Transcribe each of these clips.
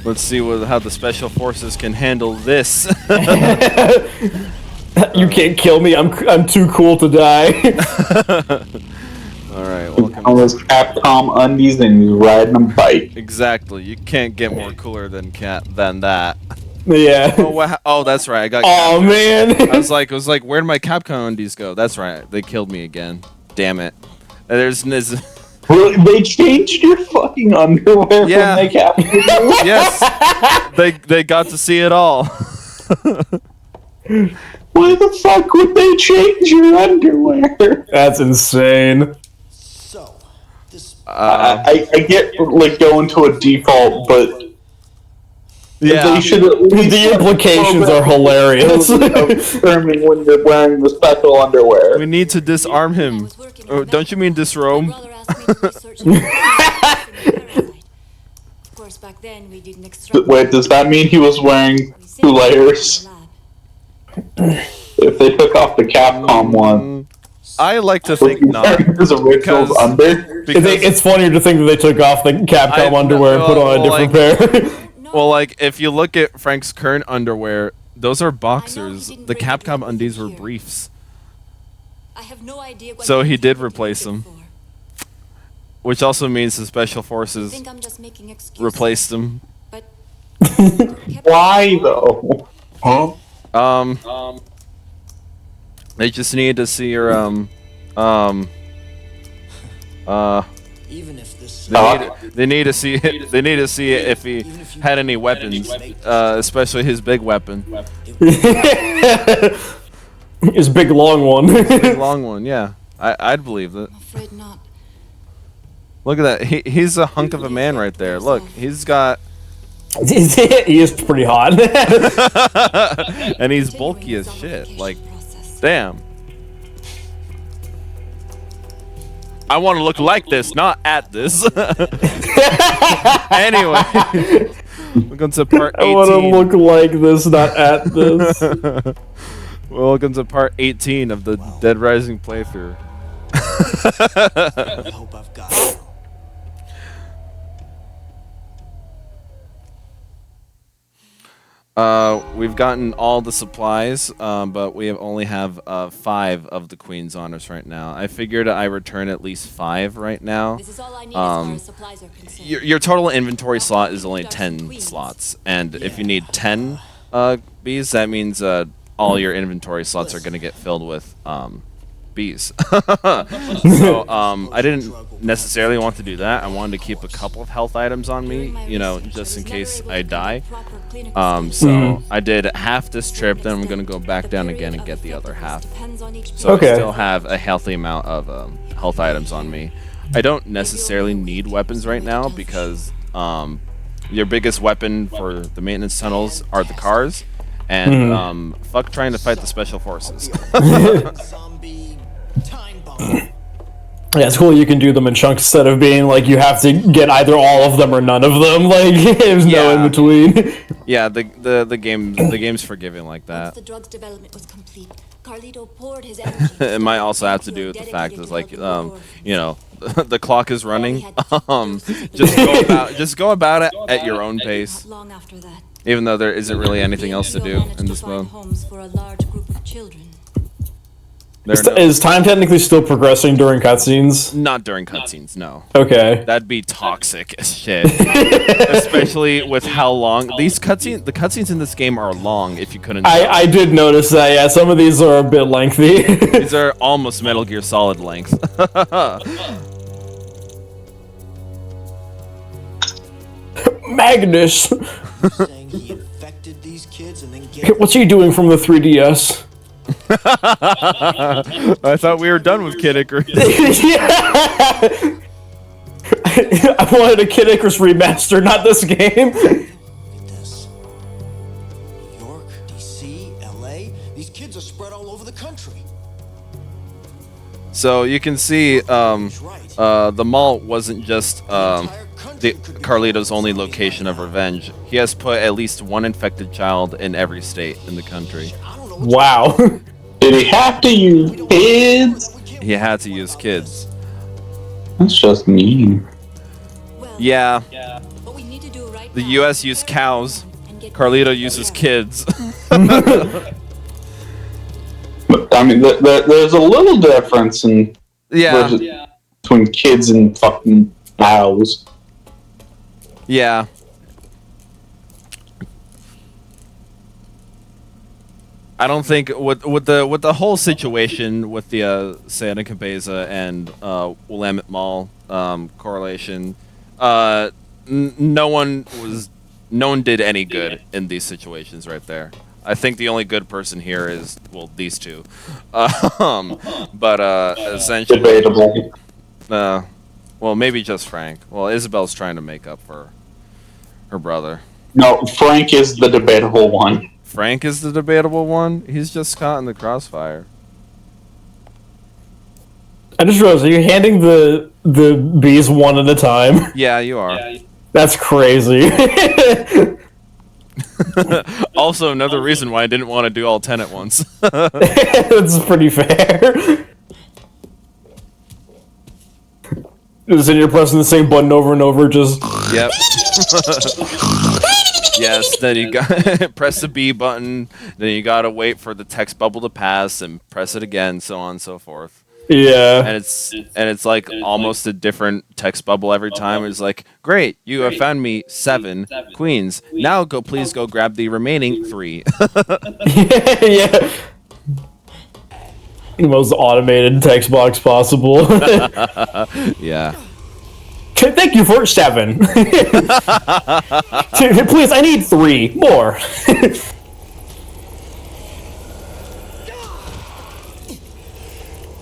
Let's see how the special forces can handle this. You can't kill me. I'm too cool to die. All right, welcome. All those Capcom undies and you riding a bike. Exactly. You can't get more cooler than that. Yeah. Oh, that's right. I got. Oh man. I was like, where'd my Capcom undies go? That's right. They killed me again. Damn it. There's. Really? They changed your fucking underwear when they captured you? Yes. They got to see it all. Why the fuck would they change your underwear? That's insane. So, this I get like going to a default, but they should at least the implications are hilarious. Determining when you're wearing the special underwear. We need to disarm him. Oh, don't you mean disrobe? Wait, does that mean he was wearing 2 layers? If they took off the Capcom one, I like to think not. Because it's funnier to think that they took off the Capcom underwear and put on a different pair. Well, like, if you look at Frank's current underwear, those are boxers. The Capcom undies were briefs. I have no idea what So he did replace them. Which also means the special forces replaced them. But why though? Huh? They just need to see your even if this they need to see if he had any weapons, especially his big weapon. His big long one. Big long one, yeah. I'd believe that. I'm afraid not. Look at that. He's a hunk of a man right there. Look, he's got. He is pretty hot. And he's bulky as shit. Like, damn. I want to look like this, not at this. Anyway, welcome to part 18. I want to look like this, not at this. Welcome to part 18 of the Dead Rising playthrough. I hope I've got it. We've gotten all the supplies, but we only have 5 of the Queen's Honors right now. I figured I return at least 5 right now. This is all I need as far as supplies are concerned. Your total inventory slot is only 10 slots, and if you need 10 bees, that means all your inventory slots are going to get filled with bees. So I didn't necessarily want to do that. I wanted to keep a couple of health items on me, you know, just in case I die. So I did half this trip, then I'm gonna go back down again and get the other half. So I still have a healthy amount of health items on me. I don't necessarily need weapons right now because your biggest weapon for the maintenance tunnels are the cars, and fuck trying to fight the special forces. Yeah, it's cool you can do them in chunks instead of being like you have to get either all of them or none of them. Like there's no in between. Yeah, the game's forgiving like that. The drug's development was complete. Carlito poured his energy. It might also have to do with the fact that like you know, the clock is running. Just go about it at your own pace. Long after that, Even though there isn't really anything else to do in this mode. homes for a large group of children. Is time technically still progressing during cutscenes? Not during cutscenes, no. Okay. That'd be toxic as shit. Especially with how long the cutscenes in this game are long. If you couldn't tell. I did notice that. Yeah, some of these are a bit lengthy. These are almost Metal Gear Solid length. Magnus. Saying he infected these kids and then What's he doing from the 3DS? I thought we were done with Kid Icarus. I wanted a Kid Icarus remaster, not this game. this. New York, DC, LA, these kids are spread all over the country. So you can see the mall wasn't just Carlito's only location of revenge. He has put at least one infected child in every state in the country. Wow. Did he have to use kids? He had to use kids. That's just mean. Well, Yeah. what we need to do The U.S. used cows. Carlito uses kids. But, I mean, there's a little difference in Yeah. between kids and fucking cows. Yeah. I don't think with the whole situation with the Santa Cabeza and Willamette Mall correlation, no one did any good in these situations right there. I think the only good person here is, well, these two. But essentially, Debatable. well, maybe just Frank. Well, Isabel's trying to make up for her brother. No, Frank is the debatable one. Frank is the debatable one. He's just caught in the crossfire. I just realized, are you handing the bees one at a time? Yeah, you are. That's crazy. Also, another reason why I didn't want to do all 10 at once. That's pretty fair. Just sitting here pressing the same button over and over, just... Yep. Yes, then you got press the B button, then you gotta wait for the text bubble to pass and press it again, so on and so forth. Yeah. And it's like almost a different text bubble every time. It's like, great, you have found me 7 queens. Now please go grab the remaining 3. Yeah. The most automated text box possible. Yeah. Thank you for 7. Please, I need 3 more.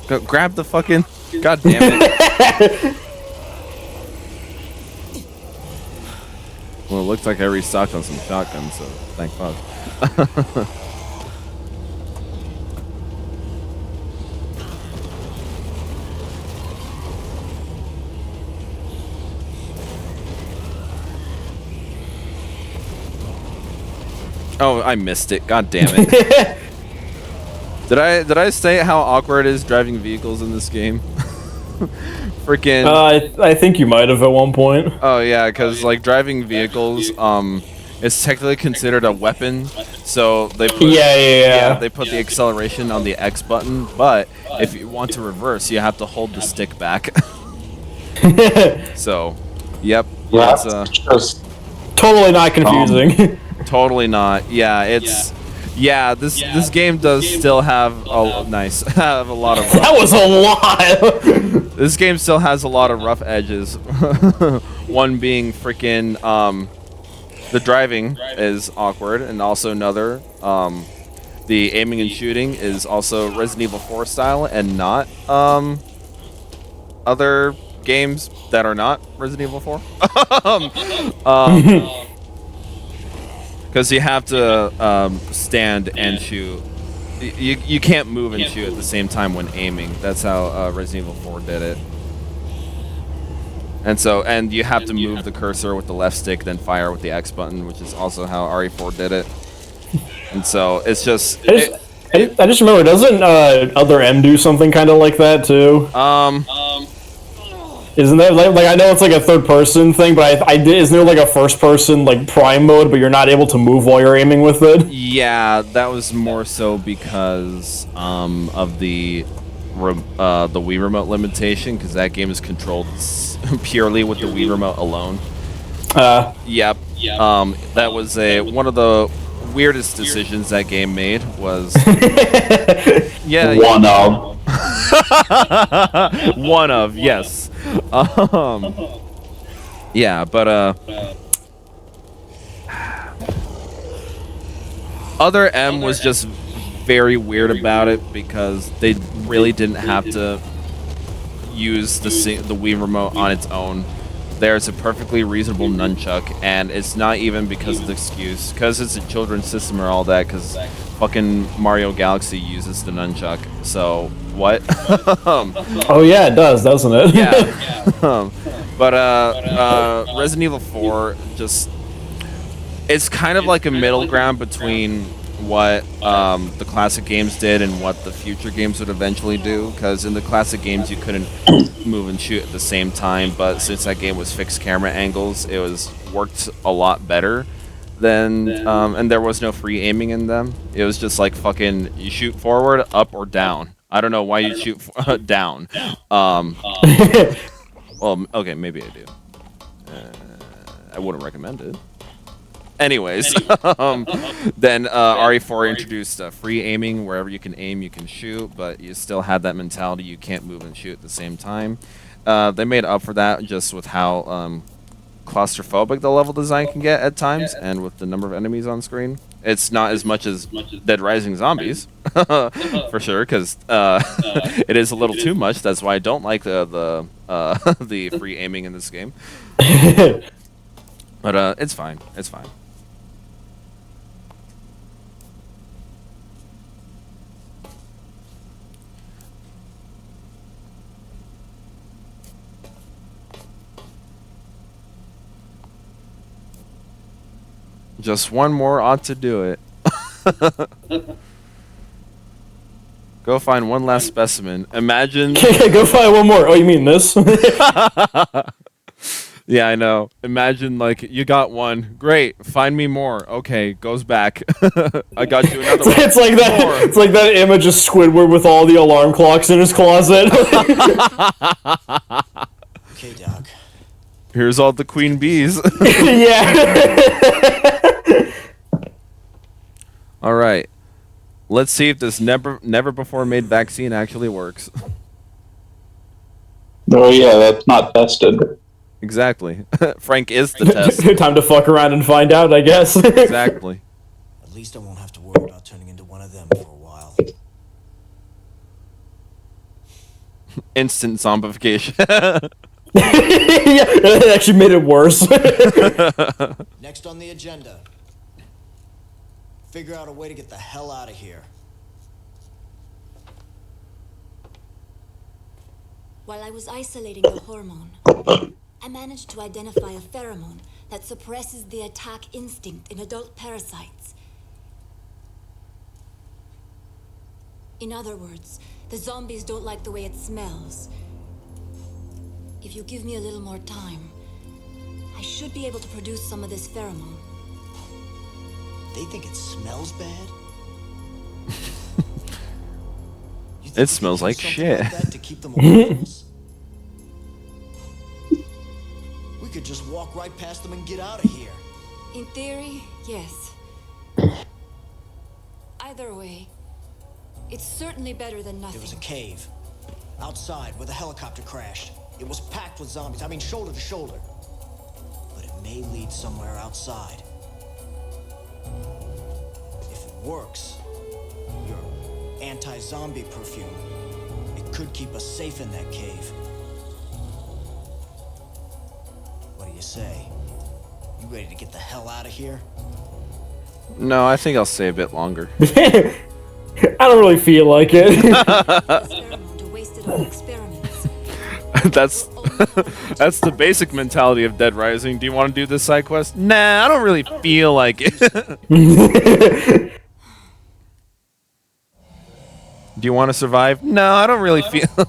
Go grab the fucking... God damn it. Well, it looks like I restocked on some shotguns, so thank fuck. Oh, I missed it. God damn it. Did I say how awkward it is driving vehicles in this game? Freaking. I think you might have at one point. Oh yeah, because like driving vehicles, is technically considered a weapon. So they put, they put the acceleration on the X button, but if you want to reverse, you have to hold the stick back. So, yep. Yeah, It's, just Totally not confusing. totally not. Yeah, it's. Yeah, this game does still have have a lot of. That was a lot. This game still has a lot of rough edges. One being freaking the driving is awkward, and also another the aiming and shooting is also Resident Evil 4 style, and not other games that are not Resident Evil 4. Because you have to stand and shoot. You can't move and shoot at the same time when aiming. That's how Resident Evil 4 did it. And you have to move the cursor with the left stick, then fire with the X button, which is also how RE4 did it. And so it's just. I just remember, doesn't Other M do something kind of like that too? Isn't that like I know it's like a third person thing, but isn't there like a first person like prime mode, but you're not able to move while you're aiming with it? Yeah, that was more so because of the Wii remote limitation, because that game is controlled purely with the Wii remote alone. Yep. That was one of the weirdest decisions that game made was. Yeah. one of. One of, yes. Yeah, but Other M was just very weird about it because they really didn't have to use the Wii remote on its own. There's a perfectly reasonable nunchuck, and it's not even because of the excuse, because it's a children's system or all that, because fucking Mario Galaxy uses the nunchuck, so what? Oh yeah, it does, doesn't it? Yeah. But Resident Evil 4 just, it's kind of like a middle ground between what the classic games did and what the future games would eventually do. Because in the classic games, you couldn't move and shoot at the same time, but since that game was fixed camera angles, it was worked a lot better. Then and there was no free aiming in them. It was just like fucking you shoot forward, up or down. I don't know why you shoot down. Well, okay, maybe I do. I wouldn't recommend it. Anyways, then RE4 introduced free aiming. Wherever you can aim, you can shoot, but you still had that mentality you can't move and shoot at the same time. They made up for that just with how claustrophobic the level design can get at times, and with the number of enemies on screen. It's not as much as Dead Rising Zombies, for sure, because it is a little too much. That's why I don't like the free aiming in this game. But it's fine. It's fine. Just one more ought to do it. Go find one last specimen. Imagine. Go find one more. Oh, you mean this? Yeah, I know. Imagine, like, you got one. Great. Find me more. Okay, goes back. I got you another one. It's like that. More. It's like that image of Squidward with all the alarm clocks in his closet. Okay, Doc. Here's all the queen bees. Yeah. All right. Let's see if this never before made vaccine actually works. Oh yeah, that's not tested. Exactly. Frank is the test. Time to fuck around and find out, I guess. Exactly. At least I won't have to worry about turning into one of them for a while. Instant zombification. Yeah, it actually made it worse. Next on the agenda. Figure out a way to get the hell out of here. While I was isolating the hormone, I managed to identify a pheromone that suppresses the attack instinct in adult parasites. In other words, the zombies don't like the way it smells. If you give me a little more time, I should be able to produce some of this pheromone. They think it smells bad? You think It smells we like can do shit. something like that to keep them away from us? We could just walk right past them and get out of here. In theory, yes. Either way, it's certainly better than There was a nothing. cave outside where the helicopter crashed. It was packed with zombies. I mean, shoulder to shoulder. But it may lead somewhere outside. If it works, your anti-zombie perfume, it could keep us safe in that cave. What do you say? You ready to get the hell out of here? No, I think I'll stay a bit longer. I don't really feel like it. This pheromone to waste it on experiments. That's the basic mentality of Dead Rising. Do you want to do this side quest? Nah, I don't really feel like it. Do you want to survive? No, I don't really feel. My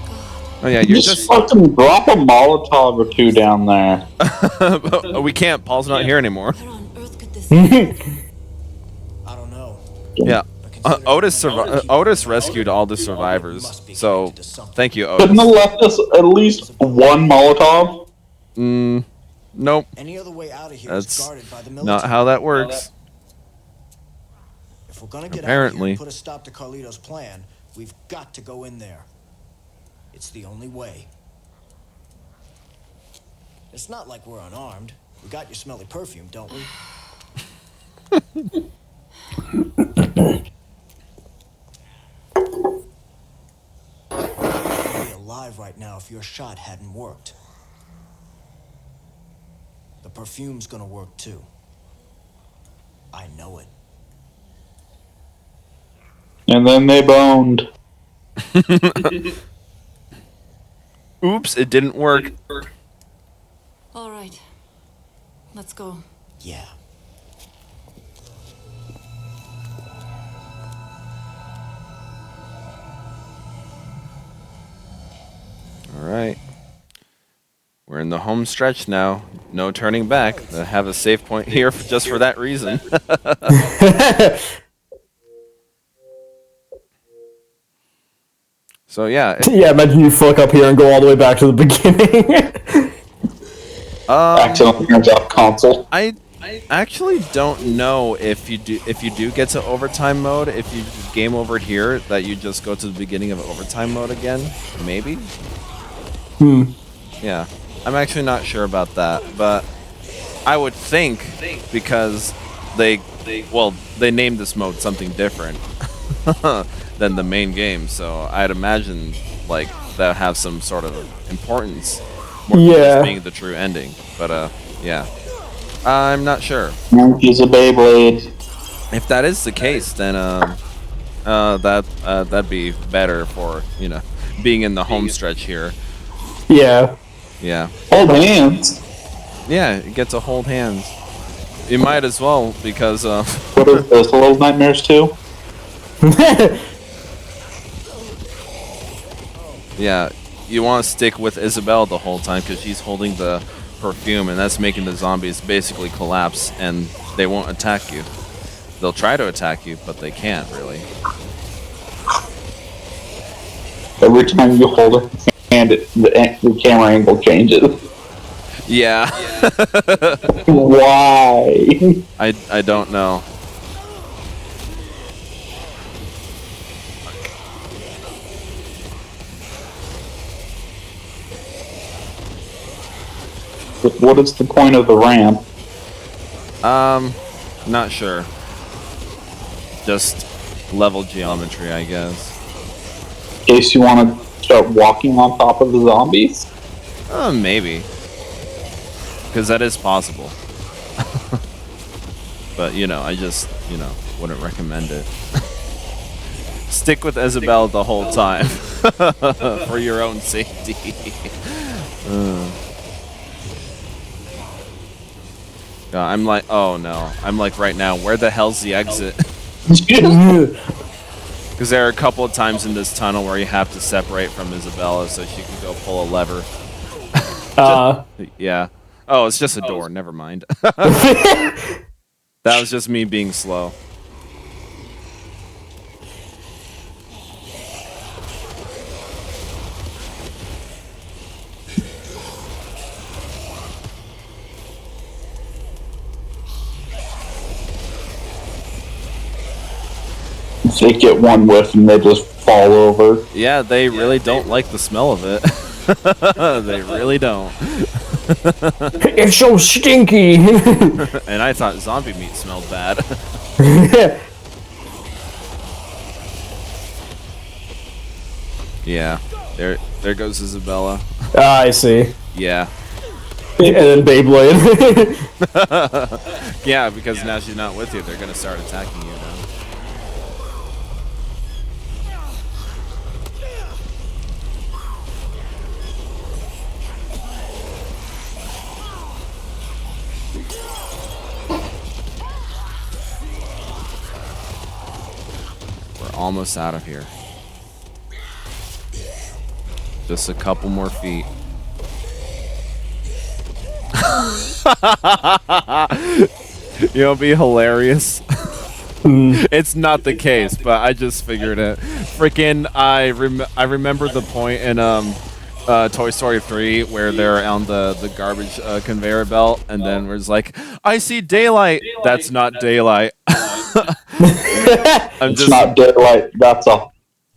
God. Oh yeah, you're Just just. fucking drop a Molotov or two down there. We can't. Paul's not here anymore. Where on earth could this be? I don't know. Yeah. But considering Otis rescued all the survivors. So thank you, Couldn't have Otis. left us at least one Molotov? Nope. any other way out of here is That's guarded by the military. not how that works. If we're gonna get out of Apparently. here and put a stop to Carlito's plan, we've got to go in there. It's the only way. It's not like we're unarmed. We got your smelly perfume, don't we? We'd be alive right now if your shot hadn't worked. The perfume's gonna work too. I know it. And then they boned. Oops, it didn't work. All right. Let's go. Yeah. All right. We're in the home stretch now. No turning back. I have a save point here just for that reason. So yeah. Yeah, imagine you fuck up here and go all the way back to the beginning. Accidentally turns off console. I actually don't know if you do get to overtime mode, if you game over here, that you just go to the beginning of overtime mode again. Maybe. Yeah, I'm actually not sure about that, but I would think because they named this mode something different than the main game, so I'd imagine like that have some sort of importance more than just being the true ending. But yeah, I'm not sure. He's a Beyblade. If that is the case, then that'd be better for being in the home stretch here. Yeah. Yeah. Hold hands. Yeah, you get to hold hands. You might as well because What is this? Little Nightmares 2? yeah, you want to stick with Isabel the whole time because she's holding the perfume, and that's making the zombies basically collapse, and they won't attack you. They'll try to attack you, but they can't really. Every time you hold her hand, the camera angle changes. Yeah. Why? I don't know. What is the point of the ramp? Not sure. Just level geometry, I guess. In case you want to start walking on top of the zombies? Maybe. Because that is possible. But, I just, wouldn't recommend it. Stick with Isabel the whole time. For your own safety. I'm like, oh no. I'm like right now, where the hell's the exit? Because there are a couple of times in this tunnel where you have to separate from Isabella so she can go pull a lever. Yeah. Oh, it's just a door. Never mind. That was just me being slow. They get one whiff and they just fall over. Yeah, they really don't like the smell of it. They really don't. It's so stinky. And I thought zombie meat smelled bad. Yeah, there goes Isabella. I see. Yeah. And then Beyblade. Yeah, because now she's not with you, they're gonna start attacking you now. We're almost out of here. Just a couple more feet. It'll be hilarious. It's not the case, but I just figured it. Freaking, I remember the point in Toy Story 3 where they're on the garbage conveyor belt, and then we're just like, I see daylight. That's not daylight. It's not daylight. That's a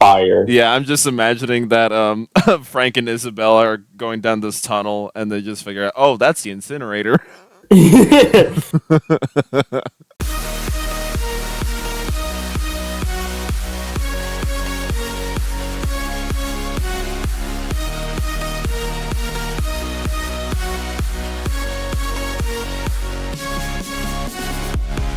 fire. Yeah, I'm just imagining that Frank and Isabella are going down this tunnel, and they just figure out, oh, that's the incinerator.